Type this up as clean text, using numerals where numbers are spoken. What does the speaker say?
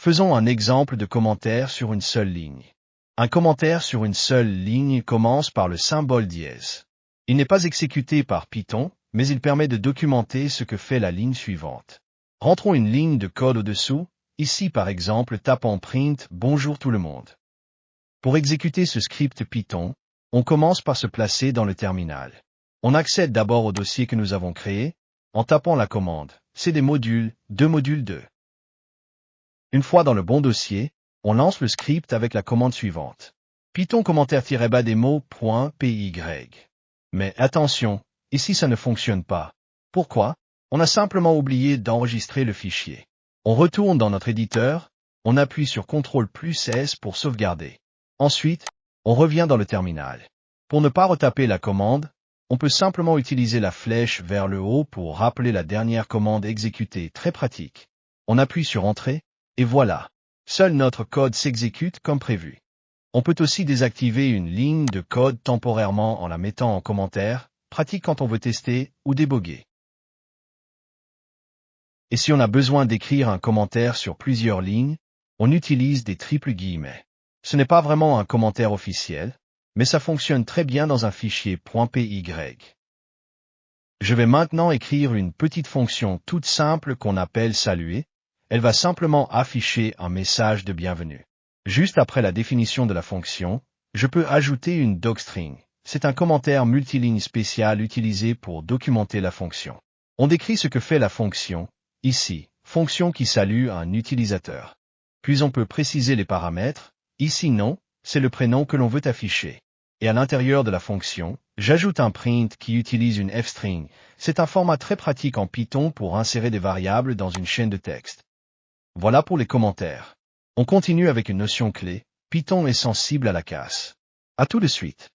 Faisons un exemple de commentaire sur une seule ligne. Un commentaire sur une seule ligne commence par le symbole dièse. Il n'est pas exécuté par Python, mais il permet de documenter ce que fait la ligne suivante. Rentrons une ligne de code au-dessous, ici par exemple tapons print « Bonjour tout le monde ». Pour exécuter ce script Python, on commence par se placer dans le terminal. On accède d'abord au dossier que nous avons créé, en tapant la commande « cd module 2 module 2 ». Une fois dans le bon dossier, on lance le script avec la commande suivante. Python commentaire-bas démo.py. Mais attention, ici ça ne fonctionne pas. Pourquoi? On a simplement oublié d'enregistrer le fichier. On retourne dans notre éditeur, on appuie sur CTRL+S pour sauvegarder. Ensuite, on revient dans le terminal. Pour ne pas retaper la commande, on peut simplement utiliser la flèche vers le haut pour rappeler la dernière commande exécutée, très pratique. On appuie sur Entrée, et voilà. Seul notre code s'exécute comme prévu. On peut aussi désactiver une ligne de code temporairement en la mettant en commentaire, pratique quand on veut tester ou déboguer. Et si on a besoin d'écrire un commentaire sur plusieurs lignes, on utilise des triples guillemets. Ce n'est pas vraiment un commentaire officiel, mais ça fonctionne très bien dans un fichier .py. Je vais maintenant écrire une petite fonction toute simple qu'on appelle saluer. Elle va simplement afficher un message de bienvenue. Juste après la définition de la fonction, je peux ajouter une docstring. C'est un commentaire multiligne spécial utilisé pour documenter la fonction. On décrit ce que fait la fonction, ici, fonction qui salue un utilisateur. Puis on peut préciser les paramètres, ici non, c'est le prénom que l'on veut afficher. Et à l'intérieur de la fonction, j'ajoute un print qui utilise une f-string. C'est un format très pratique en Python pour insérer des variables dans une chaîne de texte. Voilà pour les commentaires. On continue avec une notion clé. Python est sensible à la casse. À tout de suite.